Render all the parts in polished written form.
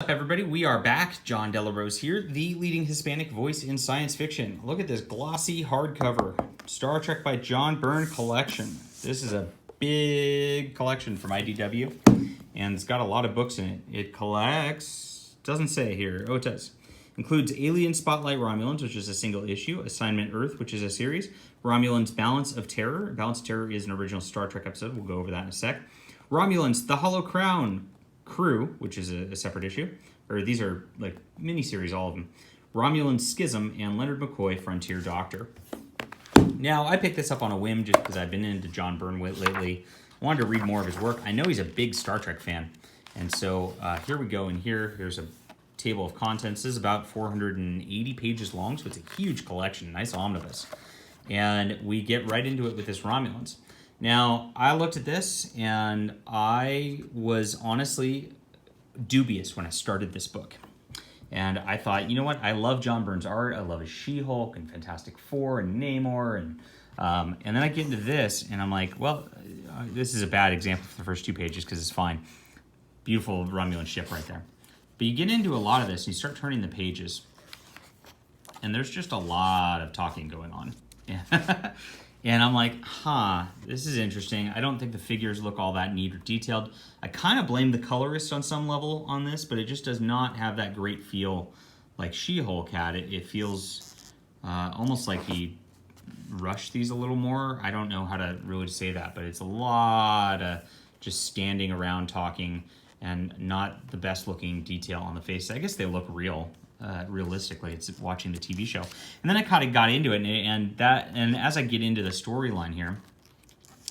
What's up, everybody? We are back. John Delarose here, the leading Hispanic voice in science fiction. Look at this glossy hardcover Star Trek by John Byrne collection. This is a big collection from IDW, and it's got a lot of books in it. It collects, doesn't say here, oh it does. Includes Alien Spotlight Romulans, which is a single issue, Assignment Earth, which is a series, Romulans Balance of Terror. Balance of Terror is an original Star Trek episode. We'll go over that in a sec. Romulans, The Hollow Crown Crew, which is a separate issue, or these are like miniseries, all of them. Romulan Schism and Leonard Mccoy, Frontier Doctor. Now, I picked this up on a whim just because I've been into John Byrne lately. I wanted to read more of his work. I know he's a big Star Trek fan, and so here we go. And here's a table of contents. This is about 480 pages long, so it's a huge collection, nice omnibus. And we get right into it with this Romulans. Now, I looked at this, and I was honestly dubious when I started this book. And I thought, you know what? I love John Byrne's art. I love his She-Hulk and Fantastic Four and Namor. And then I get into this, and I'm like, well, this is a bad example for the first 2 pages because it's fine. Beautiful Romulan ship right there. But you get into a lot of this, and you start turning the pages, and there's just a lot of talking going on. And I'm like, this is interesting. I don't think the figures look all that neat or detailed. I kind of blame the colorist on some level on this, but it just does not have that great feel like She-Hulk had. It feels almost like he rushed these a little more. I don't know how to really say that, but it's a lot of just standing around talking and not the best looking detail on the face. I guess they look real. Realistically, it's watching the TV show, and then I kind of got into it, and as I get into the storyline here,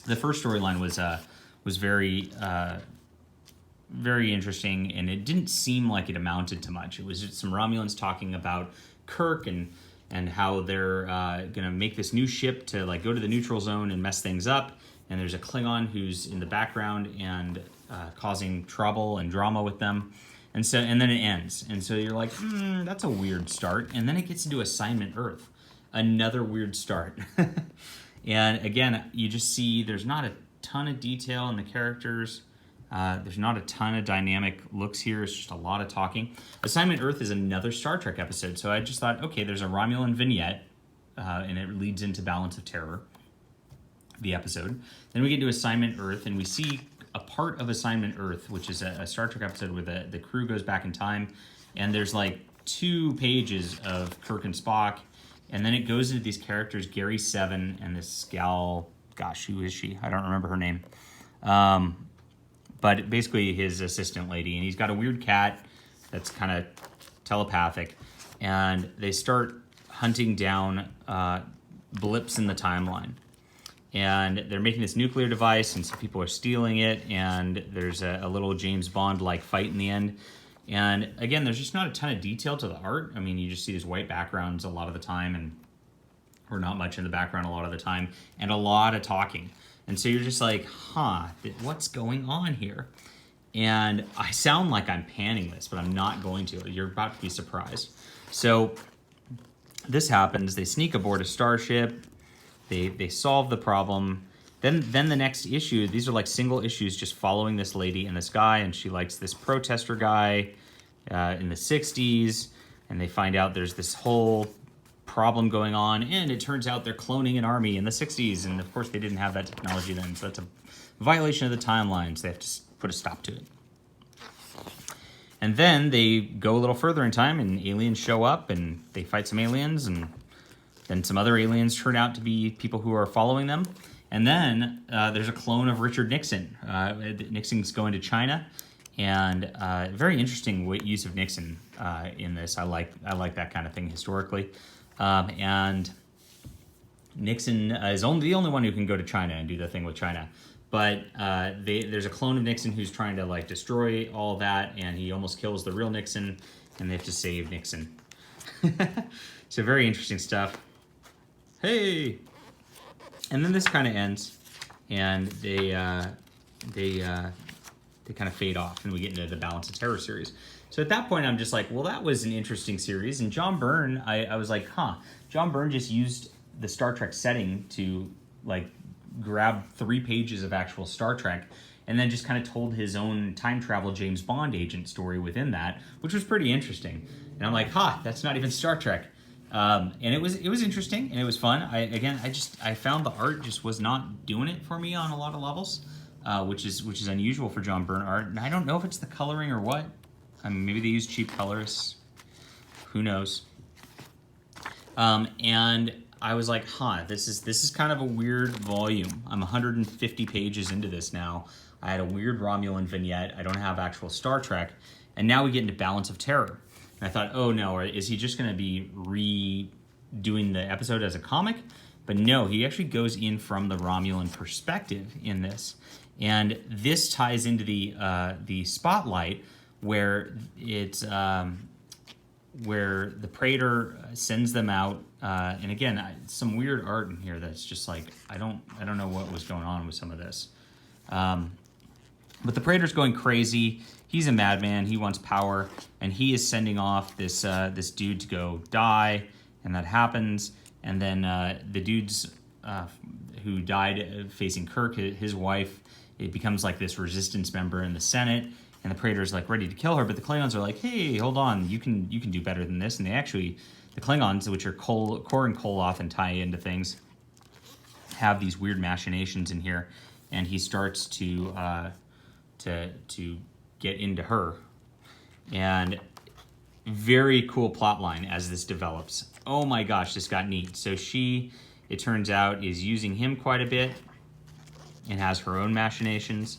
the first storyline was very very interesting, and it didn't seem like it amounted to much. It was just some Romulans talking about Kirk and how they're gonna make this new ship to like go to the neutral zone and mess things up, and there's a Klingon who's in the background and causing trouble and drama with them. And then it ends. And so you're like, that's a weird start. And then it gets into Assignment Earth. Another weird start. And again, you just see there's not a ton of detail in the characters. There's not a ton of dynamic looks here. It's just a lot of talking. Assignment Earth is another Star Trek episode. So I just thought, okay, there's a Romulan vignette. And it leads into Balance of Terror, the episode. Then we get to Assignment Earth, and we see a part of Assignment Earth, which is a Star Trek episode where the crew goes back in time, and there's like 2 pages of Kirk and Spock, and then it goes into these characters, Gary Seven and this gal, gosh, who is she? I don't remember her name. But basically his assistant lady, and he's got a weird cat that's kind of telepathic, and they start hunting down blips in the timeline. And they're making this nuclear device, and some people are stealing it, and there's a little James Bond-like fight in the end. And again, there's just not a ton of detail to the art. I mean, you just see these white backgrounds a lot of the time, or not much in the background a lot of the time, and a lot of talking. And so you're just like, what's going on here? And I sound like I'm panning this, but I'm not going to. You're about to be surprised. So this happens. They sneak aboard a starship. They solve the problem. Then the next issue, these are like single issues just following this lady and this guy, and she likes this protester guy in the 60s, and they find out there's this whole problem going on, and it turns out they're cloning an army in the 60s, and of course they didn't have that technology then, so that's a violation of the timeline, so they have to put a stop to it. And then they go a little further in time, and aliens show up, and they fight some aliens, and then some other aliens turn out to be people who are following them. And then there's a clone of Richard Nixon. Nixon's going to China. And very interesting use of Nixon in this. I like that kind of thing historically. And Nixon is the only one who can go to China and do the thing with China. But there's a clone of Nixon who's trying to like destroy all that, and he almost kills the real Nixon, and they have to save Nixon. So very interesting stuff. Hey! And then this kind of ends, and they kind of fade off, and we get into the Balance of Terror series. So at that point, I'm just like, well, that was an interesting series. And John Byrne, I was like, John Byrne just used the Star Trek setting to like grab 3 pages of actual Star Trek and then just kind of told his own time travel James Bond agent story within that, which was pretty interesting. And I'm like, that's not even Star Trek. And it was interesting and it was fun. I found the art just was not doing it for me on a lot of levels, which is unusual for John Byrne art. And I don't know if it's the coloring or what. I mean, maybe they use cheap colorists. Who knows? And I was like, this is kind of a weird volume. I'm 150 pages into this now. I had a weird Romulan vignette. I don't have actual Star Trek. And now we get into Balance of Terror. And I thought, oh no, is he just going to be redoing the episode as a comic? But no, he actually goes in from the Romulan perspective in this. And this ties into the Spotlight, where it's where the Praetor sends them out. And again, some weird art in here that's just like, I don't know what was going on with some of this. But the Praetor's going crazy. He's a madman. He wants power, and he is sending off this this dude to go die, and that happens. And then the dudes who died facing Kirk, his wife, it becomes like this resistance member in the Senate, and the Praetor's like ready to kill her, but the Klingons are like, hey, hold on, you can do better than this. And they actually, the Klingons, which are Kor and Koloth and tie into things, have these weird machinations in here, and he starts to get into her. And very cool plot line as this develops. Oh my gosh, this got neat. So she, it turns out, is using him quite a bit and has her own machinations,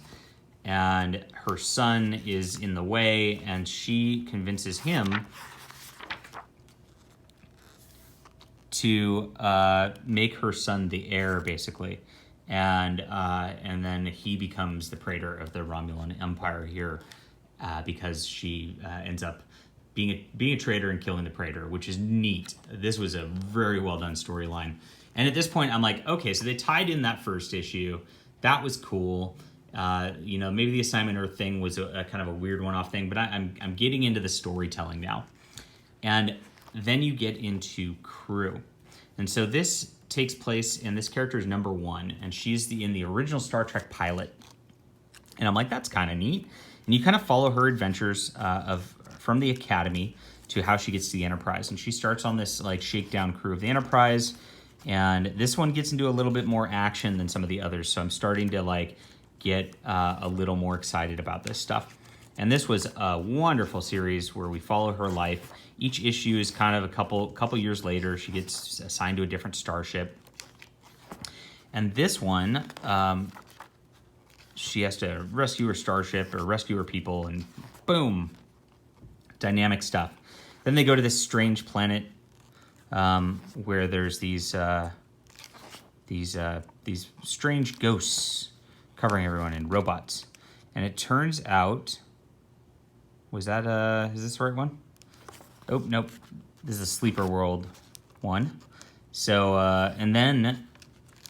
and her son is in the way, and she convinces him to make her son the heir, basically. And then he becomes the Praetor of the Romulan Empire here, because she ends up being a traitor and killing the Praetor, which is neat. This was a very well done storyline. And at this point, I'm like, okay, so they tied in that first issue. That was cool. Maybe the Assignment Earth thing was a kind of a weird one-off thing, but I'm getting into the storytelling now. And then you get into Crew. And so this takes place, and this character is number 1, and she's in the original Star Trek pilot. And I'm like, that's kind of neat. And you kind of follow her adventures from the Academy to how she gets to the Enterprise. And she starts on this like shakedown crew of the Enterprise, and this one gets into a little bit more action than some of the others. So I'm starting to like get a little more excited about this stuff. And this was a wonderful series where we follow her life. Each issue is kind of a couple years later. She gets assigned to a different starship. And this one, she has to rescue her starship or rescue her people, and boom, dynamic stuff. Then they go to this strange planet where there's these strange ghosts covering everyone and robots. And it turns out, is this the right one? Oh, nope. This is a Sleeper World one. So, and then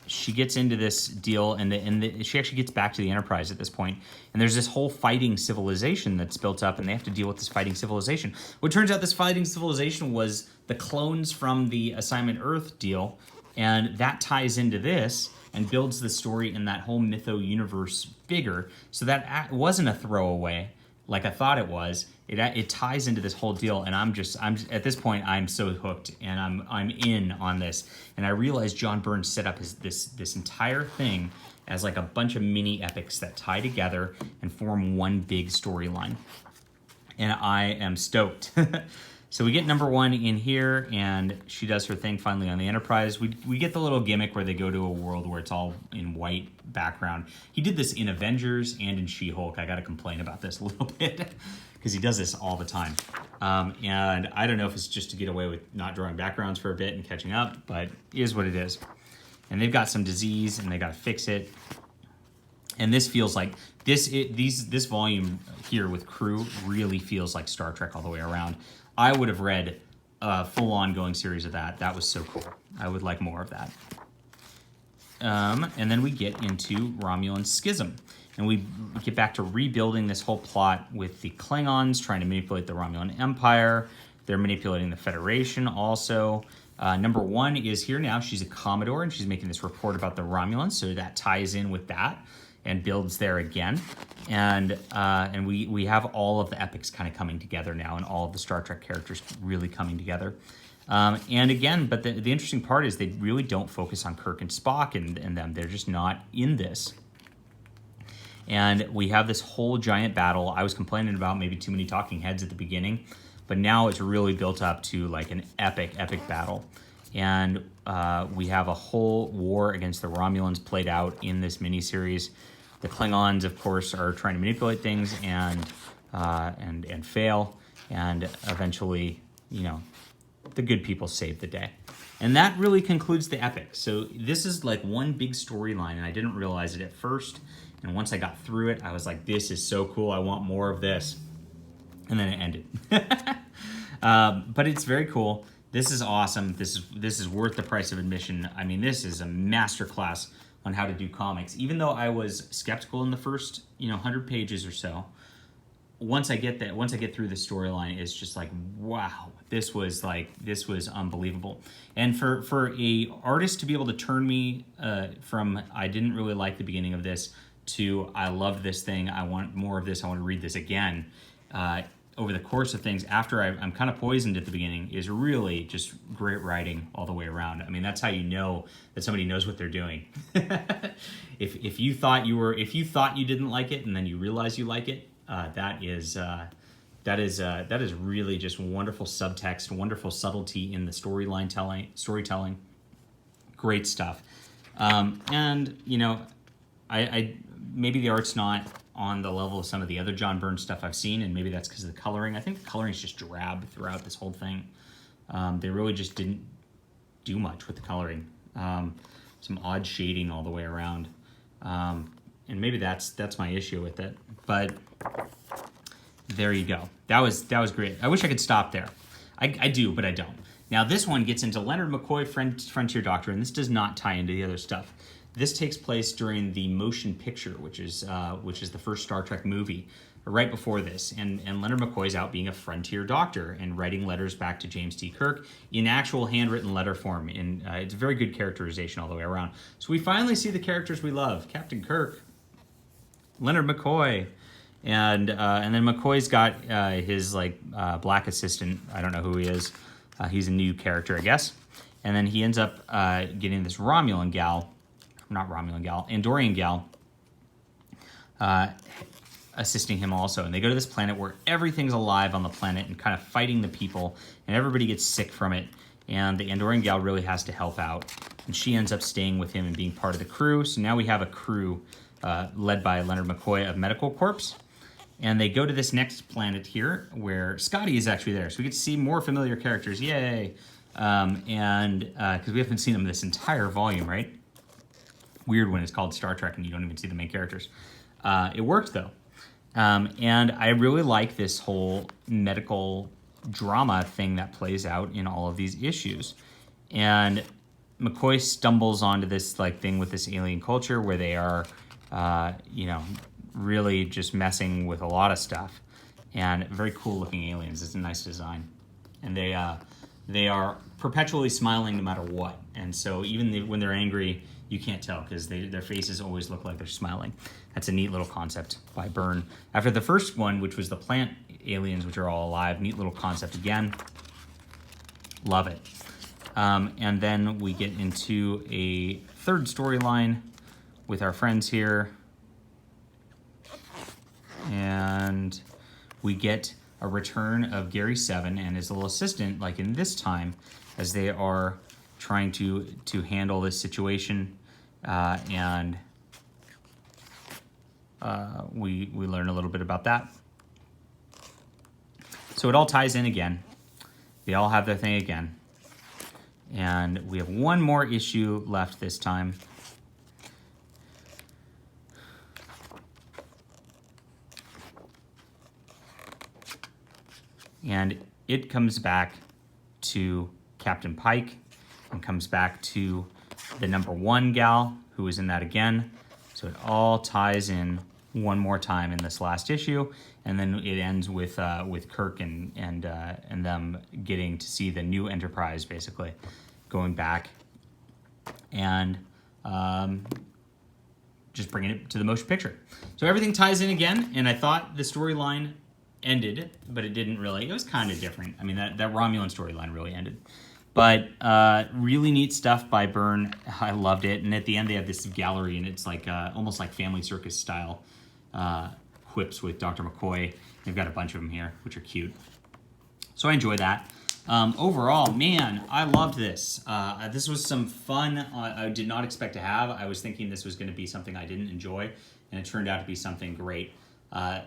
she gets into this deal, and she actually gets back to the Enterprise at this point. And there's this whole fighting civilization that's built up, and they have to deal with this fighting civilization. Well, it turns out this fighting civilization was the clones from the Assignment Earth deal, and that ties into this and builds the story in that whole mytho universe bigger. So that wasn't a throwaway like I thought it was. It ties into this whole deal, and I'm at this point I'm so hooked, and I'm in on this. And I realized John Byrne set up this entire thing as like a bunch of mini epics that tie together and form one big storyline. And I am stoked. So we get number 1 in here, and she does her thing finally on the Enterprise. We get the little gimmick where they go to a world where it's all in white background. He did this in Avengers and in She-Hulk. I got to complain about this a little bit because he does this all the time. And I don't know if it's just to get away with not drawing backgrounds for a bit and catching up, but it is what it is. And they've got some disease, and they got to fix it. And this feels like this volume here with Crew really feels like Star Trek all the way around. I would have read a full ongoing series of that. That was so cool. I would like more of that. And then we get into Romulan Schism. And we get back to rebuilding this whole plot with the Klingons trying to manipulate the Romulan Empire. They're manipulating the Federation also. Number 1 is here now. She's a Commodore, and she's making this report about the Romulans, so that ties in with that. and builds there again. And we have all of the epics kind of coming together now, and all of the Star Trek characters really coming together. And again, but the interesting part is they really don't focus on Kirk and Spock and them. They're just not in this. And we have this whole giant battle. I was complaining about maybe too many talking heads at the beginning, but now it's really built up to like an epic battle. And we have a whole war against the Romulans played out in this miniseries. The Klingons, of course, are trying to manipulate things and fail, and eventually, the good people save the day. And that really concludes the epic. So this is like one big storyline, and I didn't realize it at first. And once I got through it, I was like, this is so cool. I want more of this. And then it ended. But it's very cool. This is awesome. This is worth the price of admission. I mean, this is a masterclass on how to do comics. Even though I was skeptical in the first, 100 pages or so, once I get through the storyline, it's just like, wow, this was unbelievable. And for a artist to be able to turn me from I didn't really like the beginning of this to I loved this thing, I want more of this, I want to read this again, over the course of things after I'm kind of poisoned at the beginning, is really just great writing all the way around. I mean, that's how you know that somebody knows what they're doing. If you thought you didn't like it and then you realize you like it, that is really just wonderful subtext, wonderful subtlety in the storytelling. Great stuff. And I maybe the art's not on the level of some of the other John Byrne stuff I've seen, and maybe that's because of the coloring. I think the coloring is just drab throughout this whole thing. They really just didn't do much with the coloring. Some odd shading all the way around. And maybe that's my issue with it. But there you go. That was great. I wish I could stop there. I do, but I don't. Now this one gets into Leonard Mccoy, Frontier Doctor, and this does not tie into the other stuff. This takes place during the motion picture, which is the first Star Trek movie, right before this. And Leonard McCoy's out being a Frontier Doctor and writing letters back to James T. Kirk in actual handwritten letter form. And it's a very good characterization all the way around. So we finally see the characters we love: Captain Kirk, Leonard McCoy, and then McCoy's got his black assistant. I don't know who he is. He's a new character, I guess. And then he ends up getting this Andorian gal, assisting him also. And they go to this planet where everything's alive on the planet and kind of fighting the people, and everybody gets sick from it. And the Andorian gal really has to help out. And she ends up staying with him and being part of the crew. So now we have a crew led by Leonard McCoy of Medical Corps. And they go to this next planet here where Scotty is actually there. So we get to see more familiar characters. Yay! And because we haven't seen them this entire volume, right? Weird when it's called Star Trek and you don't even see the main characters. It worked though. And I really like this whole medical drama thing that plays out in all of these issues. And McCoy stumbles onto this thing with this alien culture where they are, really just messing with a lot of stuff. And very cool looking aliens. It's a nice design. And they are perpetually smiling no matter what. And so even when they're angry, you can't tell because their faces always look like they're smiling. That's a neat little concept by Byrne. After the first one, which was the plant aliens, which are all alive, neat little concept again. Love it. And then we get into a third storyline with our friends here. And we get a return of Gary Seven and his little assistant, like in this time, as they are trying to handle this situation, and we learn a little bit about that. So it all ties in again. They all have their thing again, and we have one more issue left this time. And it comes back to Captain Pike and comes back to the #1 gal who is in that again. So it all ties in one more time in this last issue, and then it ends with Kirk and them getting to see the new Enterprise, basically going back, and just bringing it to the motion picture. So everything ties in again, and I thought the storyline ended, but it didn't really. It was kind of different. I mean, that Romulan storyline really ended. But really neat stuff by Byrne. I loved it. And at the end, they have this gallery, and it's like almost like Family Circus style quips with Dr. Mccoy. They've got a bunch of them here, which are cute. So I enjoy that. Overall, man, I loved this. This was some fun I did not expect to have. I was thinking this was going to be something I didn't enjoy, and it turned out to be something great.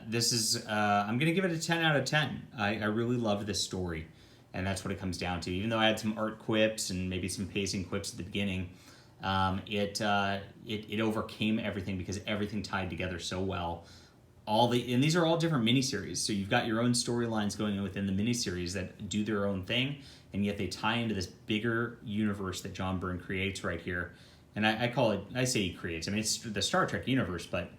This is, I'm going to give it a 10 out of 10. I really loved this story, and that's what it comes down to. Even though I had some art quips and maybe some pacing quips at the beginning, it overcame everything because everything tied together so well. And these are all different miniseries, so you've got your own storylines going on within the miniseries that do their own thing, and yet they tie into this bigger universe that John Byrne creates right here. And I say he creates. I mean, it's the Star Trek universe, but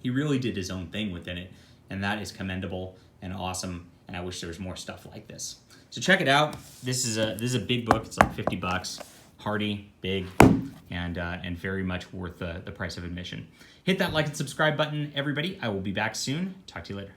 he really did his own thing within it, and that is commendable and awesome. And I wish there was more stuff like this. So check it out. This is a big book. It's like $50, hardy, big, and very much worth the price of admission. Hit that like and subscribe button, everybody. I will be back soon. Talk to you later.